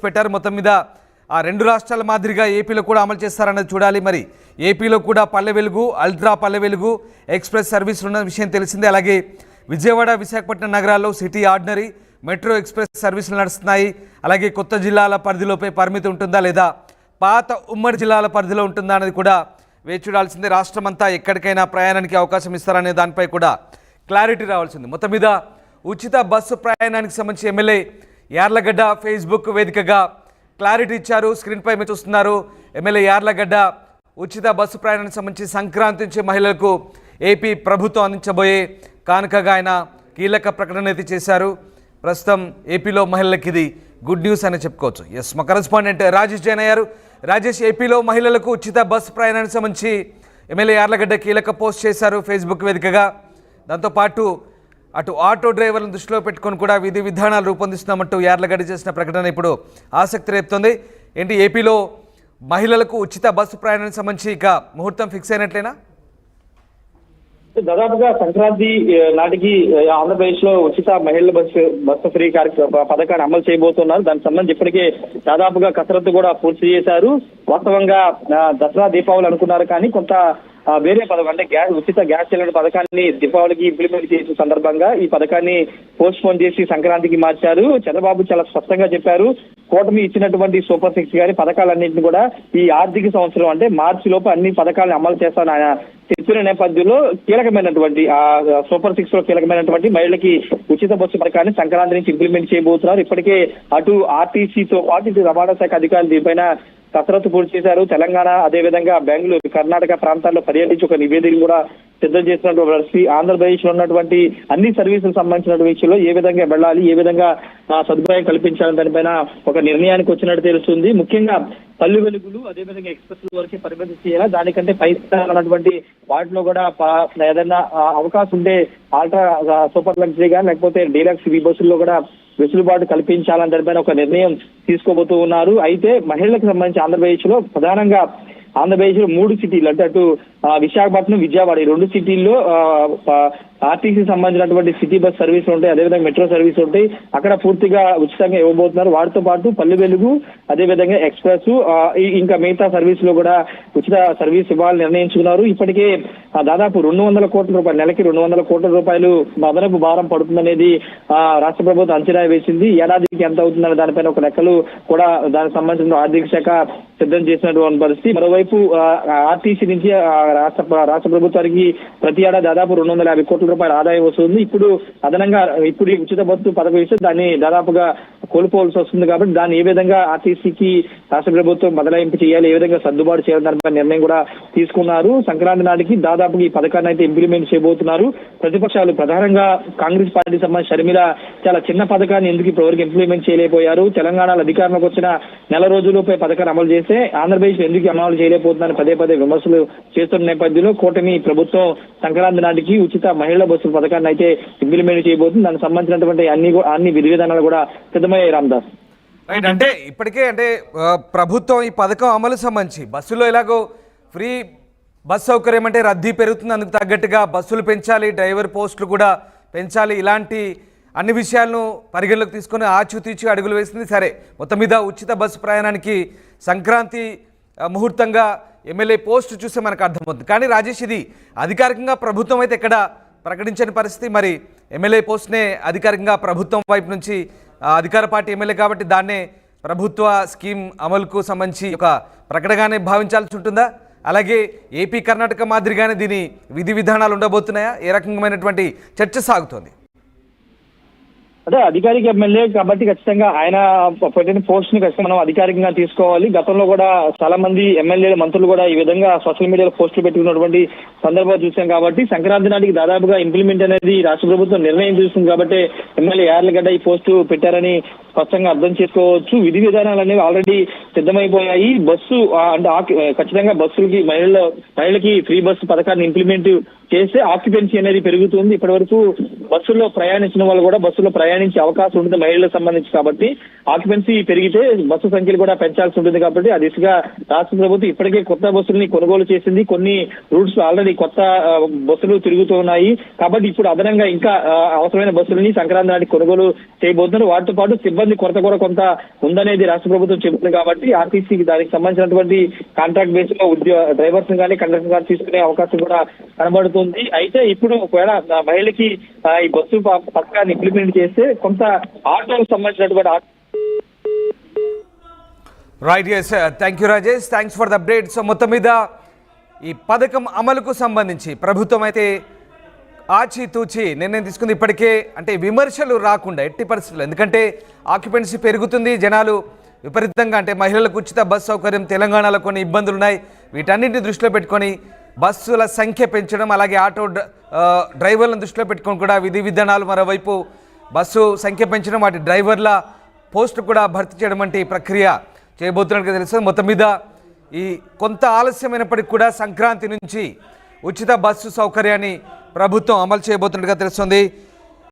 పెట్టారు. మొత్తం మీద ఆ రెండు రాష్ట్రాల మాదిరిగా ఏపీలో కూడా అమలు చేస్తారన్నది చూడాలి. మరి ఏపీలో కూడా పల్లె వెలుగు, అల్ట్రా పల్లె వెలుగు ఎక్స్ప్రెస్ సర్వీసులు ఉన్న విషయం తెలిసిందే. అలాగే విజయవాడ, విశాఖపట్నం నగరాల్లో సిటీ ఆర్డినరీ, మెట్రో ఎక్స్ప్రెస్ సర్వీసులు నడుస్తున్నాయి. అలాగే కొత్త జిల్లాల పరిధిలోపై పరిమితి ఉంటుందా లేదా, పాత ఉమ్మడి జిల్లాల పరిధిలో ఉంటుందా అనేది కూడా వేచి చూడాల్సిందే. రాష్ట్రమంతా ఎక్కడికైనా ప్రయాణానికి అవకాశం ఇస్తారనే దానిపై కూడా క్లారిటీ రావాల్సింది. మొత్తం మీద ఉచిత బస్సు ప్రయాణానికి సంబంధించి ఎమ్మెల్యే యార్లగడ్డ ఫేస్బుక్ వేదికగా క్లారిటీ ఇచ్చారు. స్క్రీన్పై మీరు చూస్తున్నారు. ఎమ్మెల్యే యార్లగడ్డ ఉచిత బస్సు ప్రయాణానికి సంబంధించి సంక్రాంతి నుంచి మహిళలకు ఏపీ ప్రభుత్వం అందించబోయే కానుకగా ఆయన కీలక ప్రకటన అయితే చేశారు. ప్రస్తుతం ఏపీలో మహిళలకు ఇది గుడ్ న్యూస్ అని చెప్పుకోవచ్చు. ఎస్, మా కరెస్పాండెంట్ రాజేష్ జాయిన్ అయ్యారు. రాజేష్, ఏపీలో మహిళలకు ఉచిత బస్సు ప్రయాణానికి సంబంధించి ఎమ్మెల్యే యార్లగడ్డ కీలక పోస్ట్ చేశారు ఫేస్బుక్ వేదికగా. దాంతోపాటు అటు ఆటో డ్రైవర్లను దృష్టిలో పెట్టుకొని కూడా విధి విధానాలు రూపొందిస్తున్నామంటూ యార్లగడ్డ చేసిన ప్రకటన ఇప్పుడు ఆసక్తి రేపుతోంది. ఏంటి, ఏపీలో మహిళలకు ఉచిత బస్సు ప్రయాణానికి సంబంధించి ఇక ముహూర్తం ఫిక్స్ అయినట్లేనా? దాదాపుగా సంక్రాంతి నాటికి ఆంధ్రప్రదేశ్ లో ఉచిత మహిళల బస్సు ఫ్రీ పథకాన్ని అమలు చేయబోతున్నారు. దానికి సంబంధించి ఇప్పటికే దాదాపుగా కసరత్తు కూడా పూర్తి చేశారు. వాస్తవంగా దసరా, దీపావళి అనుకున్నారు, కానీ కొంత వేరే పథకం అంటే ఉచిత గ్యాస్ సిలిండర్ పథకాన్ని దీపావళికి ఇంప్లిమెంట్ చేసిన సందర్భంగా ఈ పథకాన్ని పోస్ట్ పోన్ చేసి సంక్రాంతికి మార్చారు. చంద్రబాబు చాలా స్పష్టంగా చెప్పారు, కూటమి ఇచ్చినటువంటి సూపర్ సిక్స్ గారి పథకాలన్నింటినీ కూడా ఈ ఆర్థిక సంవత్సరం అంటే మార్చి లోపు అన్ని పథకాలను అమలు చేస్తానని ఆయన చెప్పిన నేపథ్యంలో కీలకమైనటువంటి సూపర్ సిక్స్ లో కీలకమైనటువంటి మహిళలకి ఉచిత బస్సు పథకాన్ని సంక్రాంతి నుంచి ఇంప్లిమెంట్ చేయబోతున్నారు. ఇప్పటికే అటు ఆర్టీసీతో పాటు ఇటు రవాణా శాఖ అధికారులు దీనిపైన కసరత్తు పూర్తి చేశారు. తెలంగాణ, అదేవిధంగా బెంగళూరు, కర్ణాటక ప్రాంతాల్లో పర్యటించి ఒక నివేదిక కూడా సిద్ధం చేసినటువంటి పరిస్థితి. ఆంధ్రప్రదేశ్ లో ఉన్నటువంటి అన్ని సర్వీసులకు సంబంధించిన విషయంలో ఏ విధంగా వెళ్ళాలి, ఏ విధంగా సదుపాయం కల్పించాలని దానిపైన ఒక నిర్ణయానికి వచ్చినట్టు తెలుస్తుంది. ముఖ్యంగా పల్లె వెలుగులు, అదేవిధంగా ఎక్స్ప్రెస్ వరకే పరిమితి చేయాలి. దానికంటే పై స్థాయినటువంటి వాటిలో కూడా ఏదైనా అవకాశం ఉంటే ఆల్ట్రా సూపర్ లగ్జరీ గా లేకపోతే డీలక్స్ ఈ బస్సుల్లో కూడా వెసులుబాటు కల్పించాలని దానిపైన ఒక నిర్ణయం తీసుకోబోతూ ఉన్నారు. అయితే మహిళలకు సంబంధించి ఆంధ్రప్రదేశ్ లో ప్రధానంగా ఆంధ్రప్రదేశ్ లో 3 సిటీలు అంటే అటు విశాఖపట్నం, విజయవాడ ఈ 2 సిటీల్లో ఆర్టీసీ సంబంధించినటువంటి సిటీ బస్ సర్వీసులు ఉంటాయి, అదేవిధంగా మెట్రో సర్వీస్ ఉంటాయి. అక్కడ పూర్తిగా ఉచితంగా ఇవ్వబోతున్నారు. వాటితో పాటు పల్లె వెలుగు, అదేవిధంగా ఎక్స్ప్రెస్, ఇంకా మిగతా సర్వీస్ లో కూడా ఉచిత సర్వీస్ ఇవ్వాలని నిర్ణయించుకున్నారు. ఇప్పటికే దాదాపు 200 కోట్ల రూపాయలు, నెలకి 200 కోట్ల రూపాయలు అదనపు భారం పడుతుందనేది రాష్ట్ర ప్రభుత్వం అంచనా వేసింది. ఏడాదికి ఎంత అవుతుందనే దానిపైన ఒక లెక్కలు కూడా దానికి సంబంధించిన ఆర్థిక శాఖ సిద్ధం చేసినటువంటి పరిస్థితి. మరోవైపు ఆర్టీసీ నుంచి రాష్ట్ర ప్రభుత్వానికి ప్రతి ఏడాది దాదాపు 250 కోట్ల రూపాయల ఆదాయం వస్తుంది. ఇప్పుడు అదనంగా ఇప్పుడు ఉచిత బస్సు పథకం ఇస్తే దాన్ని దాదాపుగా కోల్పోవాల్సి వస్తుంది. కాబట్టి దాన్ని ఏ విధంగా ఆర్టీసీకి రాష్ట్ర ప్రభుత్వం బదలాయింపు చేయాలి, ఏ విధంగా సర్దుబాటు చేయాలి దానిపై నిర్ణయం కూడా తీసుకున్నారు. సంక్రాంతి నాటికి దాదాపుగా ఈ పథకాన్ని అయితే ఇంప్లిమెంట్ చేయబోతున్నారు. ప్రతిపక్షాలు ప్రధానంగా కాంగ్రెస్ పార్టీ సంబంధించి షర్మిల చాలా చిన్న పథకాన్ని ఎందుకు ఇప్పటివరకు ఇంప్లిమెంట్ చేయలేకపోయారు, తెలంగాణలో అధికారంలోకి వచ్చిన నెల రోజులపై పథకాన్ని అమలు చేస్తే ఆంధ్రప్రదేశ్ ఎందుకు అమలు చేయలేకపోతుందని పదే పదే విమర్శలు చేస్తున్న నేపథ్యంలో కూటమి ప్రభుత్వం సంక్రాంతి నాటికి ఉచిత మహిళా బస్సు పథకాన్ని అయితే ఇంప్లిమెంట్ చేయబోతుంది. దానికి సంబంధించినటువంటి అన్ని విధి విధానాలు కూడా సిద్ధమయ్యాయి. రామదాస్, రైట్, అంటే ఇప్పటికే అంటే ప్రభుత్వం ఈ పథకం అమలు సంబంధించి బస్సులో ఎలాగో ఫ్రీ బస్ సౌకర్యం అంటే రద్దీ పెరుగుతుంది, అందుకు తగ్గట్టుగా బస్సులు పెంచాలి, డ్రైవర్ పోస్టులు కూడా పెంచాలి, ఇలాంటి అన్ని విషయాలను పరిగణలోకి తీసుకొని ఆచితూచి అడుగులు వేసింది. సరే, మొత్తం మీద ఉచిత బస్సు ప్రయాణానికి సంక్రాంతి ముహూర్తంగా ఎమ్మెల్యే పోస్ట్ చూస్తే మనకు అర్థమవుతుంది. కానీ రాజేష్, ఇది అధికారికంగా ప్రభుత్వం అయితే ఎక్కడ ప్రకటించని పరిస్థితి. మరి ఎమ్మెల్యే పోస్ట్నే అధికారికంగా ప్రభుత్వం వైపు నుంచి అధికార పార్టీ ఎమ్మెల్యే కాబట్టి దాన్నే ప్రభుత్వ స్కీమ్ అమలుకు సంబంధించి ఒక ప్రకటనగానే భావించాల్సి ఉంటుందా? అలాగే ఏపీ, కర్ణాటక మాదిరిగానే దీని విధి విధానాలు ఉండబోతున్నాయా? ఏ రకమైనటువంటి చర్చ సాగుతోంది? అంటే అధికారిక ఎమ్మెల్యే కాబట్టి ఖచ్చితంగా ఆయన పెట్టిన పోస్ట్ ని ఖచ్చితంగా మనం అధికారికంగా తీసుకోవాలి. గతంలో కూడా చాలా మంది ఎమ్మెల్యేలు, మంత్రులు కూడా ఈ విధంగా సోషల్ మీడియాలో పోస్టులు పెట్టుకున్నటువంటి సందర్భాలు చూసాం. కాబట్టి సంక్రాంతి నాటికి దాదాపుగా ఇంప్లిమెంట్ అనేది రాష్ట్ర ప్రభుత్వం నిర్ణయం తీసుకుంది. కాబట్టి ఎమ్మెల్యే యార్లగడ్డ ఈ పోస్టు పెట్టారని స్పష్టంగా అర్థం చేసుకోవచ్చు. విధి విధానాలు అనేవి ఆల్రెడీ సిద్ధమైపోయాయి. బస్సు అంటే ఖచ్చితంగా బస్సులకి మహిళలకి ఫ్రీ బస్సు పథకాన్ని ఇంప్లిమెంట్ చేస్తే ఆక్యుపెన్సీ అనేది పెరుగుతుంది. ఇప్పటి వరకు బస్సుల్లో ప్రయాణించిన వాళ్ళు కూడా బస్సులో ప్రయాణించే అవకాశం ఉంటుంది మహిళలకు సంబంధించి. కాబట్టి ఆక్యుపెన్సీ పెరిగితే బస్సు సంఖ్యలు కూడా పెంచాల్సి ఉంటుంది. కాబట్టి ఆ దిశగా రాష్ట్ర ప్రభుత్వం ఇప్పటికే కొత్త బస్సుల్ని కొనుగోలు చేసింది. కొన్ని రూట్స్ ఆల్రెడీ కొత్త బస్సులు తిరుగుతూ ఉన్నాయి. కాబట్టి ఇప్పుడు అదనంగా ఇంకా అవసరమైన బస్సులని సంక్రాంతి నాటికి కొనుగోలు చేయబోతున్నారు. వాటితో పాటు సిబ్బంది కొరత కూడా కొంత ఉందనేది రాష్ట్ర ప్రభుత్వం చెబుతుంది. కాబట్టి ఆర్టీసీకి దానికి సంబంధించినటువంటి కాంట్రాక్ట్ బేస్ లో డ్రైవర్స్ కానీ కండక్టర్ కానీ తీసుకునే అవకాశం కూడా కనబడుతుంది. అయితే ఇప్పుడు ఒకవేళ మహిళకి ఈ బస్సు పథకాన్ని ఇంప్లిమెంట్ చేస్తే కొంత ఆటోకు సంబంధించినటువంటి right. Yes, thank you Rajesh, thanks for the update. So మొత్తం మీద ఈ పథకం అమలుకు సంబంధించి ప్రభుత్వం అయితే ఆచితూచి నిర్ణయం తీసుకుంది. ఇప్పటికే అంటే విమర్శలు రాకుండా ఎట్టి పరిస్థితులు, ఎందుకంటే ఆక్యుపెన్సీ పెరుగుతుంది, జనాలు విపరీతంగా అంటే మహిళలకు ఉచిత బస్ సౌకర్యం, తెలంగాణలో కొన్ని ఇబ్బందులు ఉన్నాయి, వీటన్నింటిని దృష్టిలో పెట్టుకొని బస్సుల సంఖ్య పెంచడం, అలాగే ఆటో డ్రైవర్లను దృష్టిలో పెట్టుకొని కూడా విధి విధానాలు, మరోవైపు బస్సు సంఖ్య పెంచడం, వాటి డ్రైవర్ల పోస్టు కూడా భర్తీ చేయడం వంటి ప్రక్రియ చేయబోతున్నట్టుగా తెలుస్తుంది. మొత్తం మీద ఈ కొంత ఆలస్యమైనప్పటికీ కూడా సంక్రాంతి నుంచి ఉచిత బస్సు సౌకర్యాన్ని ప్రభుత్వం అమలు చేయబోతున్నట్టుగా తెలుస్తుంది.